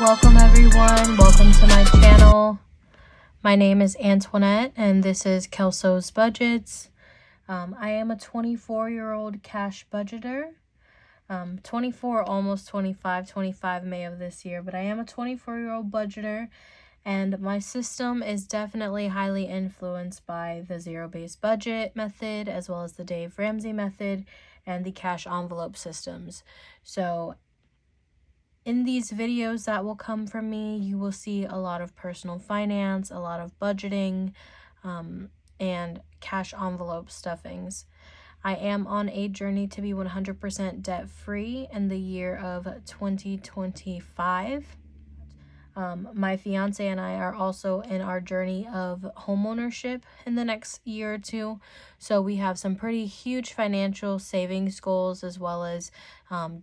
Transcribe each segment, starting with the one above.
welcome everyone. Welcome to my channel. My name is Antoinette and this is Kelso's Budgets. I am a 24-year-old cash budgeter. 24, almost 25 May of this year, but I am a 24-year-old budgeter, and my system is definitely highly influenced by the zero-based budget method, as well as the Dave Ramsey method and the cash envelope systems. So in these videos that will come from me, you will see a lot of personal finance, a lot of budgeting, and cash envelope stuffings. I am on a journey to be 100% debt-free in the year of 2025. My fiance and I are also in our journey of homeownership in the next year or two. So we have some pretty huge financial savings goals, as well as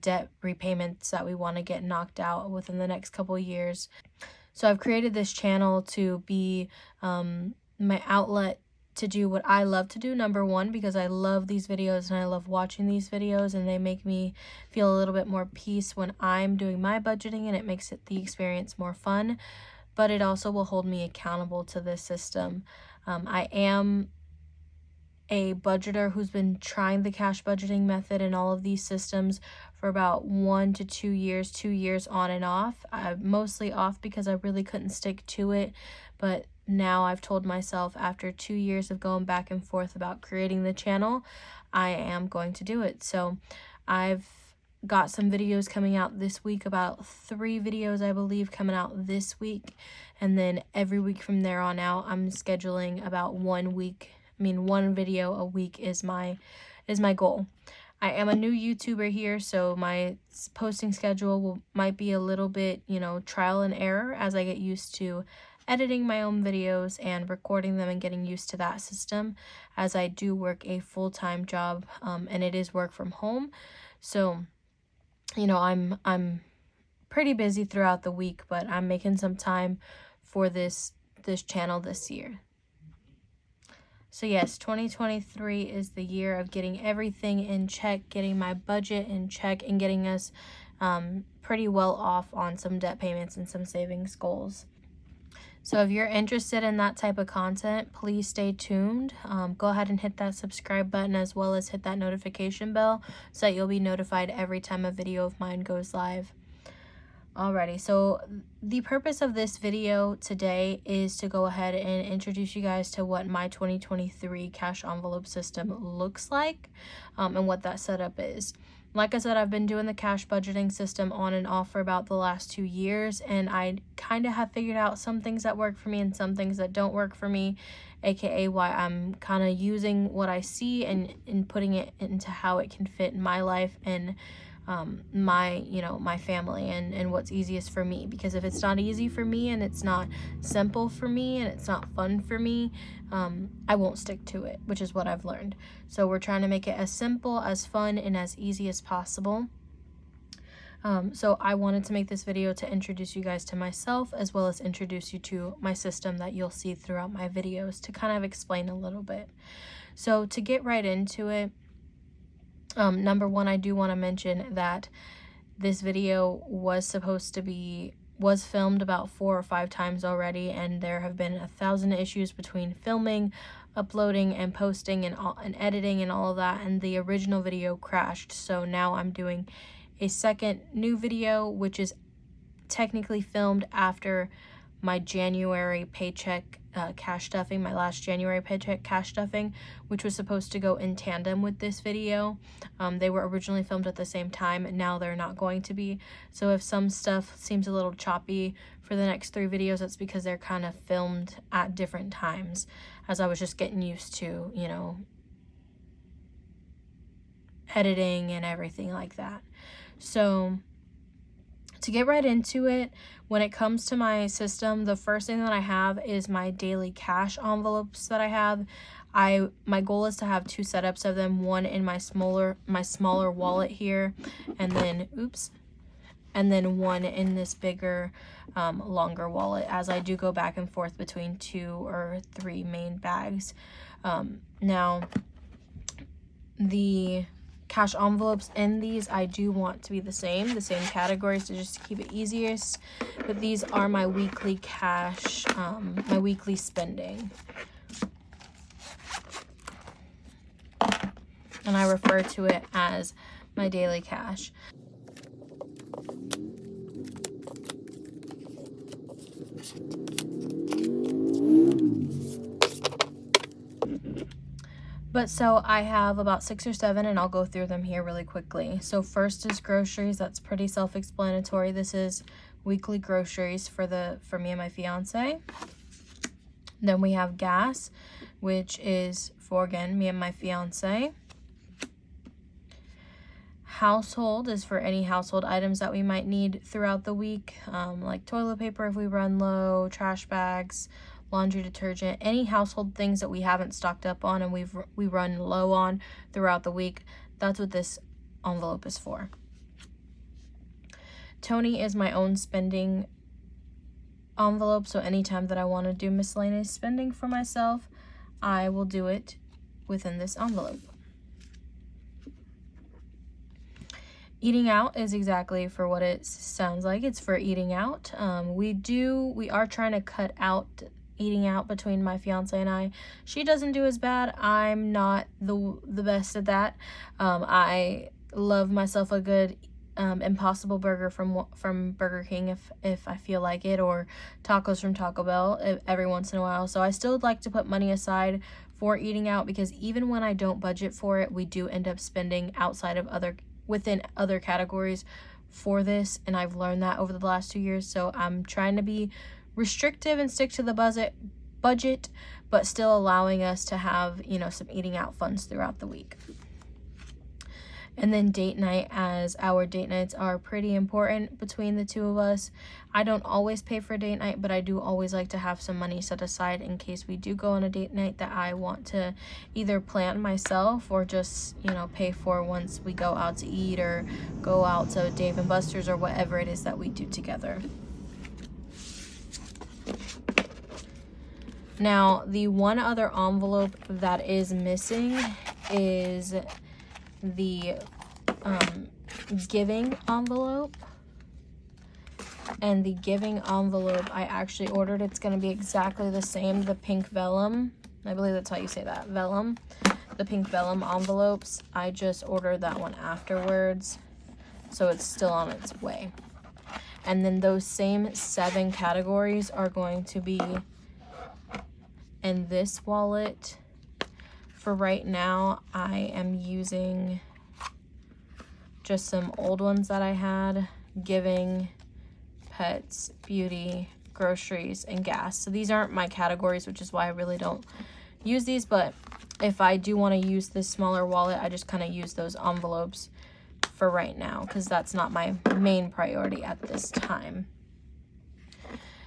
debt repayments that we want to get knocked out within the next couple of years. So I've created this channel to be my outlet to do what I love to do. Number one, because I love these videos and I love watching these videos, and they make me feel a little bit more peace when I'm doing my budgeting, and it makes the experience more fun. But it also will hold me accountable to this system. I am a budgeter who's been trying the cash budgeting method and all of these systems for about 1 to 2 years, 2 years on and off. I'm mostly off because I really couldn't stick to it, but now I've told myself, after 2 years of going back and forth about creating the channel, I am going to do it. So I've got some videos coming out this week, about 3 videos I believe coming out this week, and then every week from there on out I'm scheduling about 1 video a week is my goal. I am a new YouTuber here, so my posting schedule might be a little bit, trial and error as I get used to editing my own videos and recording them and getting used to that system, as I do work a full-time job, and it is work from home. So, I'm pretty busy throughout the week, but I'm making some time for this channel this year. So yes, 2023 is the year of getting everything in check, getting my budget in check, and getting us pretty well off on some debt payments and some savings goals. So if you're interested in that type of content, please stay tuned. Go ahead and hit that subscribe button, as well as hit that notification bell, so that you'll be notified every time a video of mine goes live. Alrighty, so the purpose of this video today is to go ahead and introduce you guys to what my 2023 cash envelope system looks like, and what that setup is. Like I said, I've been doing the cash budgeting system on and off for about the last 2 years, and I kind of have figured out some things that work for me and some things that don't work for me, aka why I'm kind of using what I see and putting it into how it can fit in my life and my family and what's easiest for me. Because if it's not easy for me, and it's not simple for me, and it's not fun for me, I won't stick to it, which is what I've learned. So we're trying to make it as simple, as fun, and as easy as possible. So I wanted to make this video to introduce you guys to myself, as well as introduce you to my system that you'll see throughout my videos, to kind of explain a little bit. So to get right into it, number one, I do want to mention that this video was filmed about 4 or 5 times already, and there have been 1,000 issues between filming, uploading, and posting, and editing, and all of that, and the original video crashed. So now I'm doing a second new video, which is technically filmed after my January paycheck cash stuffing, my last January paycheck cash stuffing, which was supposed to go in tandem with this video. They were originally filmed at the same time, and now they're not going to be. So if some stuff seems a little choppy for the next 3 videos, that's because they're kind of filmed at different times, as I was just getting used to, editing and everything like that. So to get right into it, when it comes to my system, the first thing that I have is my daily cash envelopes that I have. My goal is to have 2 setups of them, one in my smaller wallet here, and then one in this bigger, longer wallet, as I do go back and forth between 2 or 3 main bags. Now, the cash envelopes in these I do want to be the same categories to just keep it easiest. But these are my weekly cash, my weekly spending. And I refer to it as my daily cash. But so I have about 6 or 7, and I'll go through them here really quickly. So first is groceries. That's pretty self-explanatory. This is weekly groceries for me and my fiance. Then we have gas, which is for, again, me and my fiance. Household is for any household items that we might need throughout the week, like toilet paper if we run low, trash bags, laundry detergent, any household things that we haven't stocked up on and we run low on throughout the week. That's what this envelope is for. Tony is my own spending envelope, so anytime that I want to do miscellaneous spending for myself, I will do it within this envelope. Eating out is exactly for what it sounds like. It's for eating out. We are trying to cut out eating out between my fiance and I. She doesn't do as bad. I'm not the best at that. I love myself a good Impossible Burger from Burger King if I feel like it, or tacos from Taco Bell every once in a while. So I still like to put money aside for eating out, because even when I don't budget for it, we do end up spending outside of within other categories for this, and I've learned that over the last 2 years. So I'm trying to be restrictive and stick to the budget, but still allowing us to have, some eating out funds throughout the week. And then date night, as our date nights are pretty important between the two of us. I don't always pay for date night, but I do always like to have some money set aside in case we do go on a date night that I want to either plan myself or just, pay for once we go out to eat or go out to Dave & Buster's or whatever it is that we do together. Now, the one other envelope that is missing is the giving envelope. And the giving envelope I actually ordered, it's going to be exactly the same, the pink vellum. I believe that's how you say that, vellum. The pink vellum envelopes, I just ordered that one afterwards, so it's still on its way. And then those same 7 categories are going to be in this wallet. For right now, I am using just some old ones that I had: giving, pets, beauty, groceries, and gas. So these aren't my categories, which is why I really don't use these, but if I do want to use this smaller wallet, I just kind of use those envelopes for right now, because that's not my main priority at this time.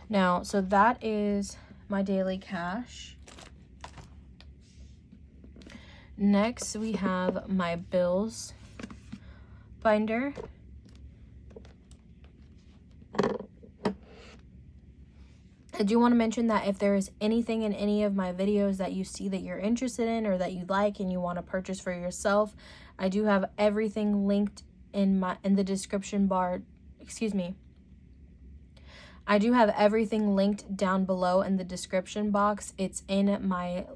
Now, so that is my daily cash. Next, we have my bills binder. I do want to mention that if there is anything in any of my videos that you see that you're interested in or that you like and you want to purchase for yourself, I do have everything linked in the description bar. I do have everything linked down below in the description box. It's in my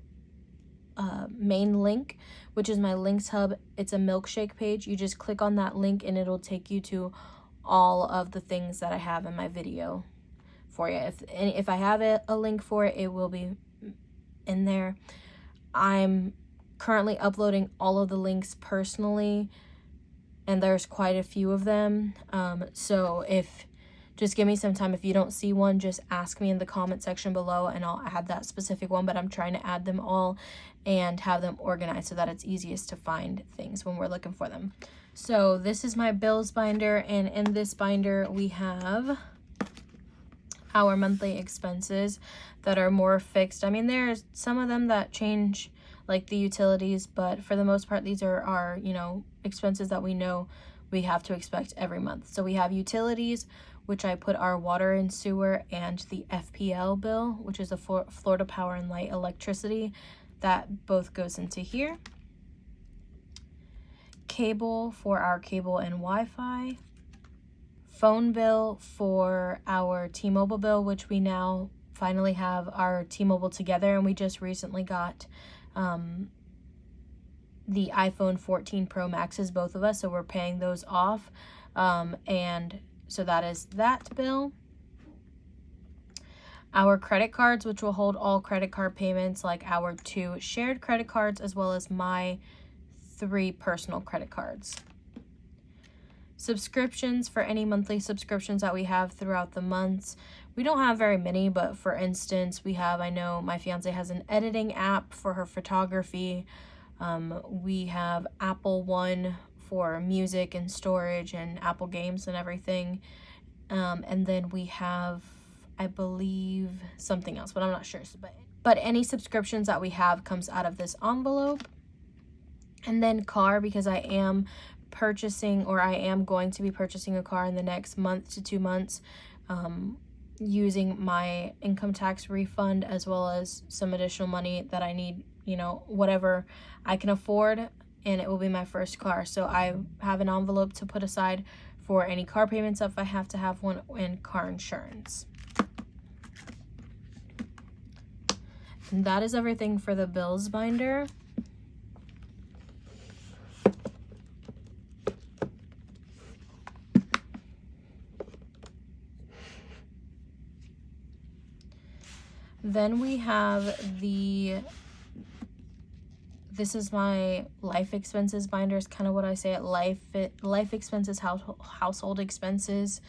main link, which is my links hub. It's a milkshake page. You just click on that link and it'll take you to all of the things that I have in my video for you. If I have a link for it, it will be in there. I'm currently uploading all of the links personally, and there's quite a few of them. So just give me some time. If you don't see one, just ask me in the comment section below and I'll add that specific one, but I'm trying to add them all and have them organized so that it's easiest to find things when we're looking for them. So this is my bills binder, and in this binder we have our monthly expenses that are more fixed. I mean, there's some of them that change, like the utilities, but for the most part, these are our, expenses that we know we have to expect every month. So we have utilities, which I put our water and sewer and the FPL bill, which is the Florida Power and Light electricity. That both goes into here. cable for our cable and Wi-Fi, phone bill for our T-Mobile bill, which we now finally have our T-Mobile together, and we just recently got the iPhone 14 Pro Maxes, both of us, so we're paying those off, and so that is that bill. Our credit cards, which will hold all credit card payments, like our 2 shared credit cards as well as my 3 personal credit cards. Subscriptions for any monthly subscriptions that we have throughout the months. We don't have very many, but for instance, we have, I know my fiance has an editing app for her photography. We have Apple One for music and storage and Apple games and everything. And then we have, I believe, something else, but I'm not sure. But any subscriptions that we have comes out of this envelope. And then car, because I am purchasing, or I am going to be purchasing a car in the next month to 2 months, using my income tax refund as well as some additional money that I need, you know, whatever I can afford, and it will be my first car. So I have an envelope to put aside for any car payments if I have to have one, and car insurance. And that is everything for the bills binder. Then we have this is my life expenses binder, is kind of what I say at life expenses, household expenses.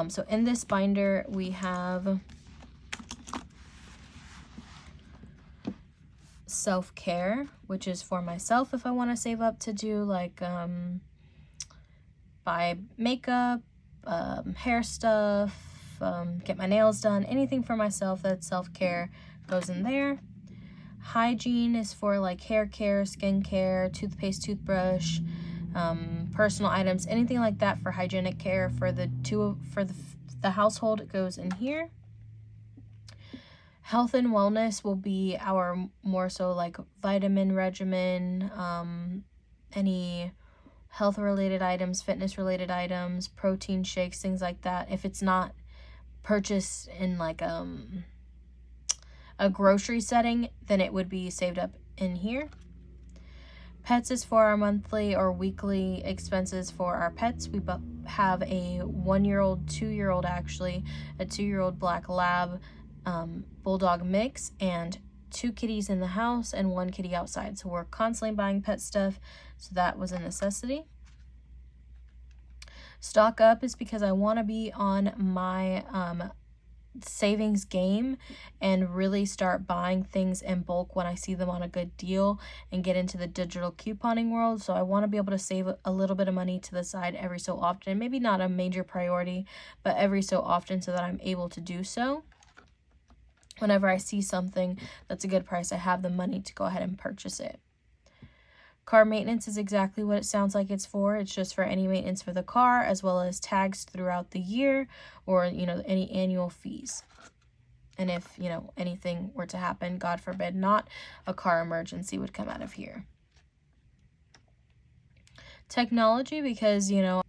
So in this binder, we have self-care, which is for myself if I want to save up to do like buy makeup, hair stuff, get my nails done, anything for myself that's self-care goes in there. Hygiene is for like hair care, skin care, toothpaste, toothbrush, personal items, anything like that for hygienic care for the household, it goes in here. Health and wellness will be our more so like vitamin regimen, any health related items, fitness related items, protein shakes, things like that. If it's not purchased in like a grocery setting, then it would be saved up in here. Pets is for our monthly or weekly expenses for our pets. We have a 1-year-old, 2-year-old actually, a 2-year-old black lab bulldog mix, and 2 kitties in the house and 1 kitty outside. So we're constantly buying pet stuff, so that was a necessity. Stock up is because I want to be on my savings game and really start buying things in bulk when I see them on a good deal and get into the digital couponing world. So I want to be able to save a little bit of money to the side every so often. Maybe not a major priority, but every so often, so that I'm able to do so. Whenever I see something that's a good price, I have the money to go ahead and purchase it. Car maintenance is exactly what it sounds like it's for. It's just for any maintenance for the car, as well as tags throughout the year, or, you know, any annual fees. And if, you know, anything were to happen, God forbid not, a car emergency would come out of here. Technology, because, you know,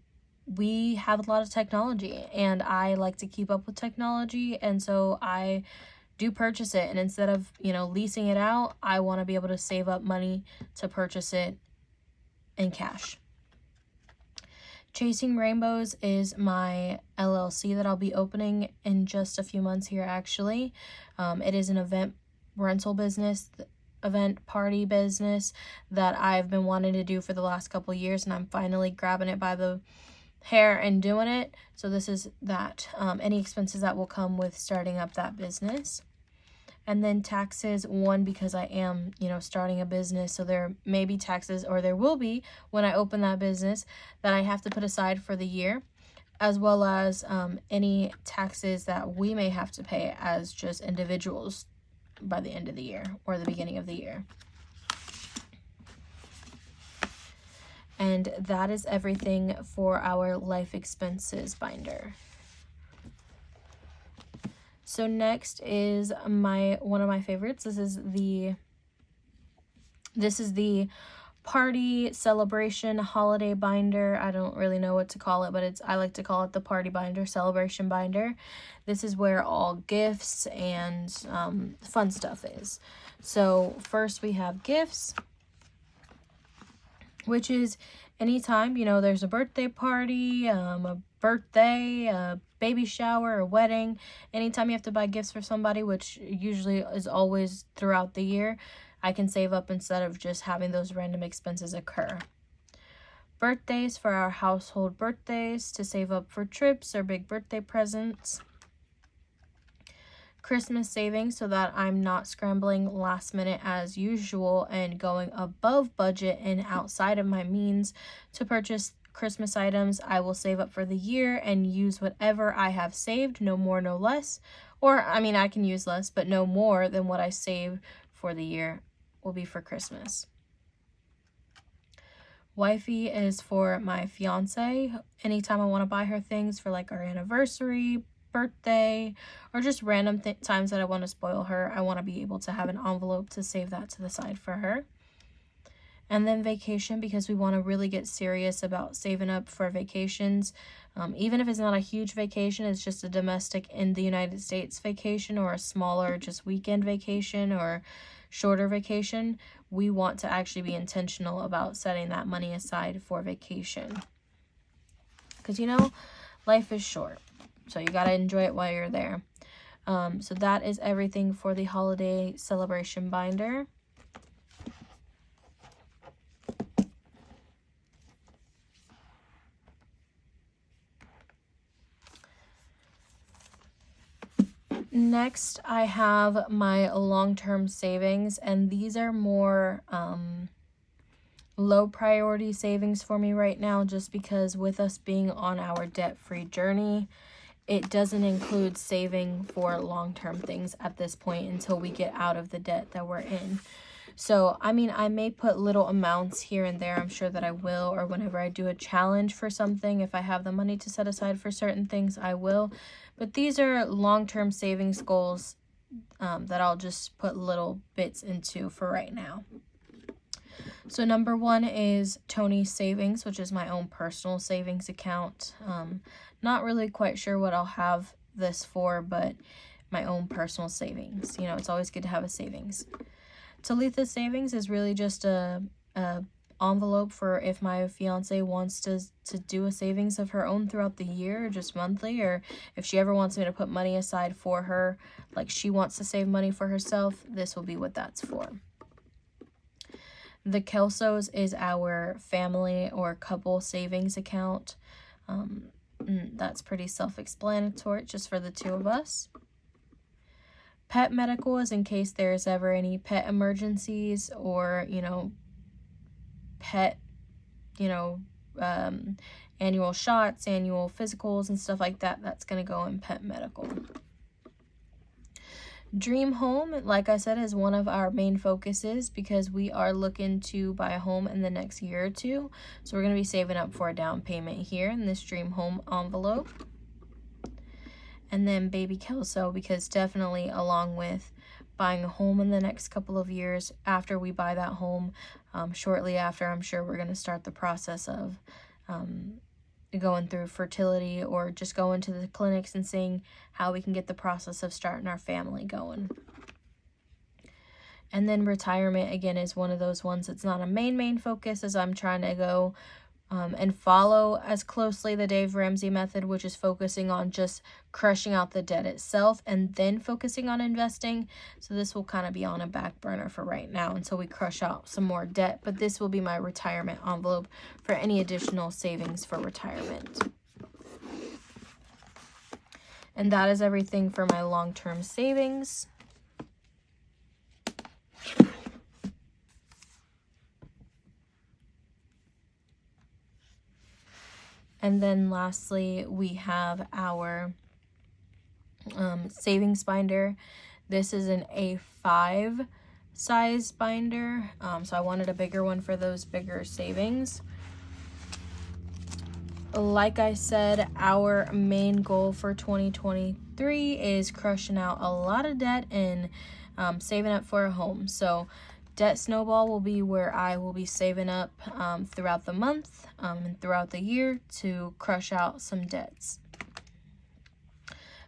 we have a lot of technology and I like to keep up with technology, and so I do purchase it, and instead of, you know, leasing it out, I want to be able to save up money to purchase it in cash. Chasing Rainbows is my LLC that I'll be opening in just a few months here actually. It is an event rental business, event party business that I've been wanting to do for the last couple of years, and I'm finally grabbing it by the hair and doing it. So this is that, any expenses that will come with starting up that business. And then taxes, one, because I am, you know, starting a business, so there may be taxes, or there will be when I open that business, that I have to put aside for the year, as well as any taxes that we may have to pay as just individuals by the end of the year or the beginning of the year. And that is everything for our life expenses binder. So next is one of my favorites. This is the party celebration holiday binder. I don't really know what to call it, but I like to call it the party binder, celebration binder. This is where all gifts and fun stuff is. So first we have gifts, which is anytime, you know, there's a birthday party, a birthday, a baby shower, a wedding, anytime you have to buy gifts for somebody, which usually is always throughout the year, I can save up instead of just having those random expenses occur. Birthdays, for our household birthdays, to save up for trips or big birthday presents. Christmas savings, so that I'm not scrambling last minute as usual and going above budget and outside of my means to purchase Christmas items. I will save up for the year and use whatever I have saved, no more, no less. Or, I mean, I can use less, but no more than what I save for the year will be for Christmas. Wifey is for my fiance. Anytime I want to buy her things for like our anniversary, birthday, or just random times that I want to spoil her, I want to be able to have an envelope to save that to the side for her. And then vacation, because we want to really get serious about saving up for vacations. Even if it's not a huge vacation, it's just a domestic in the United States vacation, or a smaller just weekend vacation or shorter vacation, we want to actually be intentional about setting that money aside for vacation. Because, you know, life is short. So you got to enjoy it while you're there. So that is everything for the holiday celebration binder. Next, I have my long-term savings, and these are more low priority savings for me right now, just because with us being on our debt-free journey, it doesn't include saving for long-term things at this point until we get out of the debt that we're in. So, I mean, I may put little amounts here and there. I'm sure that I will, or whenever I do a challenge for something, if I have the money to set aside for certain things, I will. But these are long-term savings goals that I'll just put little bits into for right now. So number one is Tony's Savings, which is my own personal savings account. Not really quite sure what I'll have this for, but my own personal savings. You know, it's always good to have a savings. Talitha's Savings is really just a envelope for if my fiance wants to do a savings of her own throughout the year, or just monthly, or if she ever wants me to put money aside for her, like she wants to save money for herself, this will be what that's for. The Kelsos is our family or couple savings account. That's pretty self-explanatory, just for the two of us. Pet medical is in case there's ever any pet emergencies, or, you know, pet, you know, annual shots, annual physicals and stuff like that. That's going to go in pet medical. Dream home, like I said, is one of our main focuses because we are looking to buy a home in the next year or two. So we're going to be saving up for a down payment here in this dream home envelope. And then baby Kelso, because definitely along with buying a home in the next couple of years, after we buy that home, shortly after, I'm sure we're going to start the process of going through fertility, or just going to the clinics and seeing how we can get the process of starting our family going. And then retirement, again, is one of those ones that's not a main focus, as I'm trying to go and follow as closely the Dave Ramsey method, which is focusing on just crushing out the debt itself and then focusing on investing. So this will kind of be on a back burner for right now until we crush out some more debt. But this will be my retirement envelope for any additional savings for retirement. And that is everything for my long-term savings. And then lastly, we have our savings binder. This is an A5 size binder. So I wanted a bigger one for those bigger savings. Like I said, our main goal for 2023 is crushing out a lot of debt and saving up for a home. So Debt snowball will be where I will be saving up throughout the month and throughout the year to crush out some debts.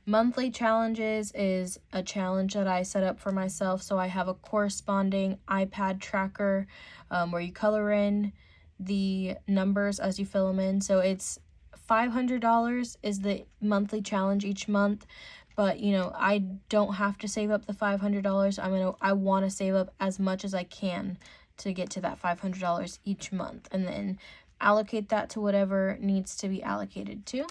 Monthly challenges is a challenge that I set up for myself. So I have a corresponding iPad tracker where you color in the numbers as you fill them in. So it's $500 is the monthly challenge each month. But, you know, I don't have to save up the $500. I want to save up as much as I can to get to that $500 each month. And then allocate that to whatever needs to be allocated to.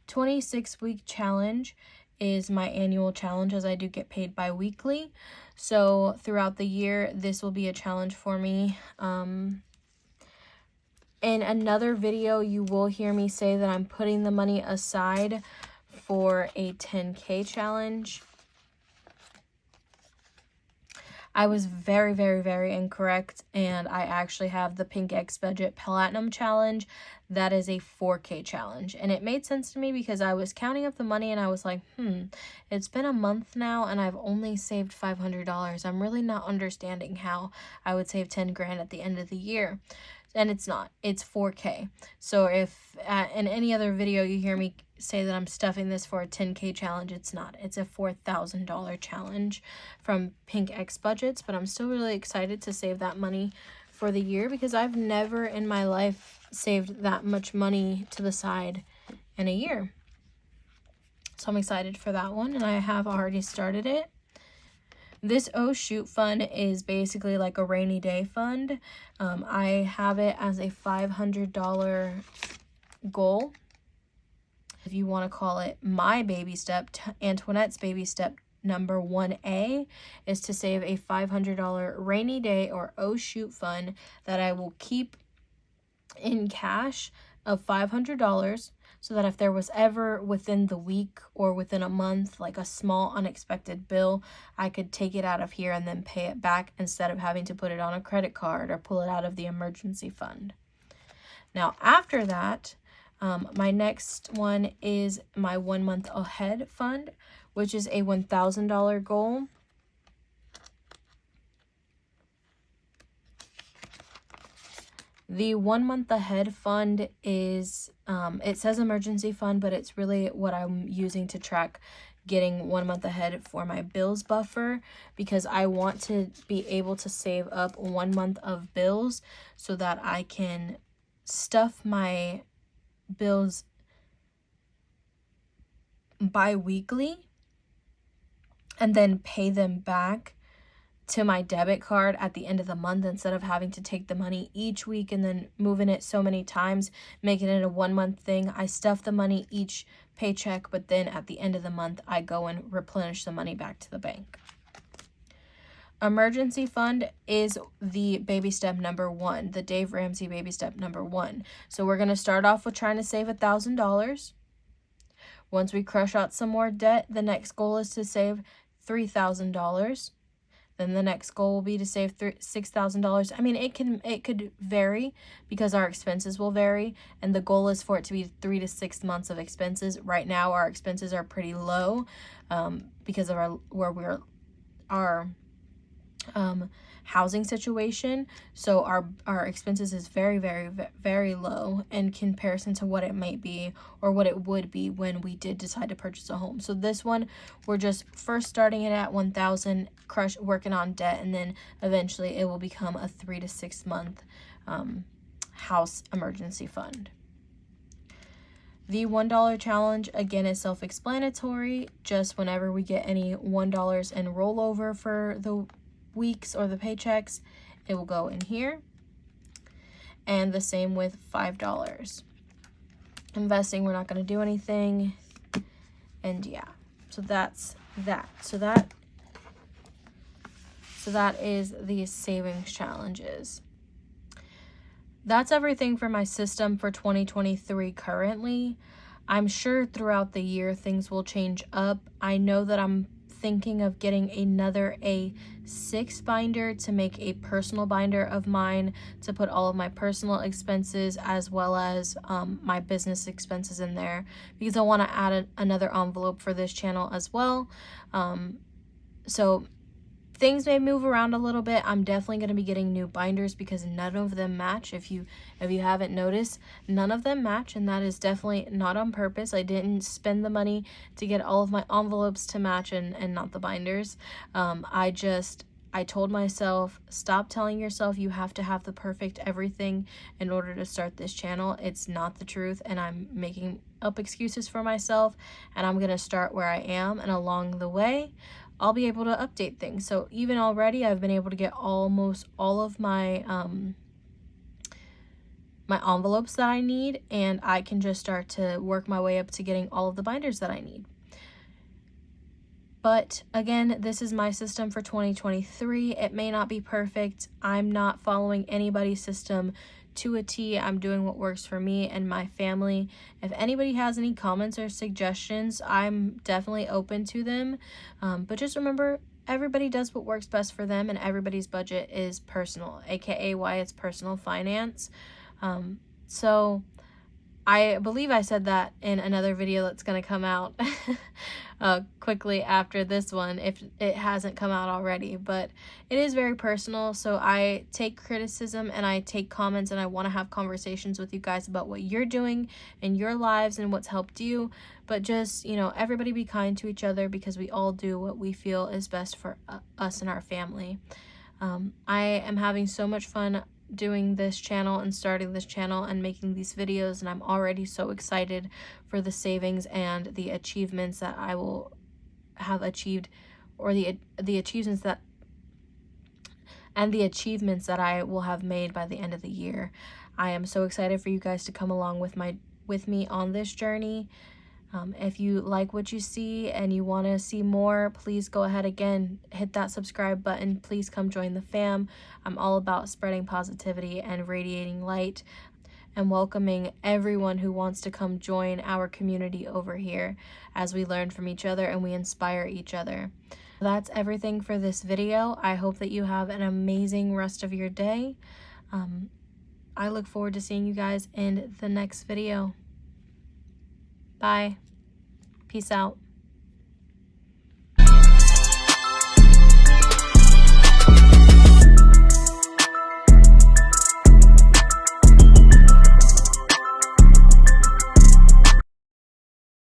26-week challenge is my annual challenge, as I do get paid bi-weekly. So throughout the year, this will be a challenge for me. In another video, you will hear me say that I'm putting the money aside for a 10K challenge. I was very, very, very incorrect, and I actually have the Pink X Budget Platinum Challenge. That is a 4K challenge, and it made sense to me because I was counting up the money and I was like, it's been a month now and I've only saved $500. I'm really not understanding how I would save 10 grand at the end of the year. And it's not. It's 4K. So if in any other video you hear me say that I'm stuffing this for a 10K challenge, it's not. It's a $4,000 challenge from Pink X Budgets, but I'm still really excited to save that money for the year because I've never in my life saved that much money to the side in a year. So I'm excited for that one, and I have already started it. This Oh Shoot fund is basically like a rainy day fund. I have it as a $500 goal. If you want to call it my baby step, Antoinette's baby step number 1A is to save a $500 rainy day or Oh Shoot fund that I will keep in cash of $500. So that if there was ever within the week or within a month, like a small unexpected bill, I could take it out of here and then pay it back instead of having to put it on a credit card or pull it out of the emergency fund. Now, after that, my next one is my 1 month ahead fund, which is a $1,000 goal. The 1 month ahead fund is, it says emergency fund, but it's really what I'm using to track getting 1 month ahead for my bills buffer, because I want to be able to save up 1 month of bills so that I can stuff my bills bi-weekly and then pay them back to my debit card at the end of the month instead of having to take the money each week and then moving it so many times, making it a 1 month thing. I stuff the money each paycheck, but then at the end of the month, I go and replenish the money back to the bank. Emergency fund is the baby step number 1, the Dave Ramsey baby step number 1. So we're going to start off with trying to save $1,000. Once we crush out some more debt, the next goal is to save $3,000. Then the next goal will be to save $6,000. I mean, it could vary because our expenses will vary, and the goal is for it to be 3 to 6 months of expenses. Right now, our expenses are pretty low because of our housing situation. So our expenses is very, very, very low in comparison to what it might be or what it would be when we did decide to purchase a home. So this one, we're just first starting it at $1,000, working on debt, and then eventually it will become a 3 to 6 month house emergency fund. The $1 challenge, again, is self-explanatory. Just whenever we get any $1 in rollover for the weeks or the paychecks, it will go in here. And the same with $5. Investing, we're not going to do anything. And yeah, so that's that. So that is the savings challenges. That's everything for my system for 2023 currently. I'm sure throughout the year things will change up. I know that I'm thinking of getting another A6 binder to make a personal binder of mine to put all of my personal expenses as well as my business expenses in there, because I want to add another envelope for this channel as well. So things may move around a little bit. I'm definitely going to be getting new binders because none of them match. If you haven't noticed, none of them match, and that is definitely not on purpose. I didn't spend the money to get all of my envelopes to match and not the binders. I told myself, stop telling yourself you have to have the perfect everything in order to start this channel. It's not the truth, and I'm making up excuses for myself, and I'm going to start where I am, and along the way, I'll be able to update things. So even already, I've been able to get almost all of my my envelopes that I need, and I can just start to work my way up to getting all of the binders that I need. But again, this is my system for 2023. It may not be perfect. I'm not following anybody's system to a T. I'm doing what works for me and my family. If anybody has any comments or suggestions, I'm definitely open to them. But just remember, everybody does what works best for them, and everybody's budget is personal, aka why it's personal finance. So I believe I said that in another video that's going to come out quickly after this one, if it hasn't come out already. But it is very personal, so I take criticism and I take comments, and I want to have conversations with you guys about what you're doing in your lives and what's helped you. But just, everybody be kind to each other, because we all do what we feel is best for us and our family. I am having so much fun doing this channel and starting this channel and making these videos, and I'm already so excited for the savings and the achievements that I will have achieved, or the achievements that I will have made by the end of the year. I am so excited for you guys to come along with me on this journey. If you like what you see and you want to see more, please go ahead, again, hit that subscribe button. Please come join the fam. I'm all about spreading positivity and radiating light and welcoming everyone who wants to come join our community over here as we learn from each other and we inspire each other. That's everything for this video. I hope that you have an amazing rest of your day. I look forward to seeing you guys in the next video. Bye. Peace out.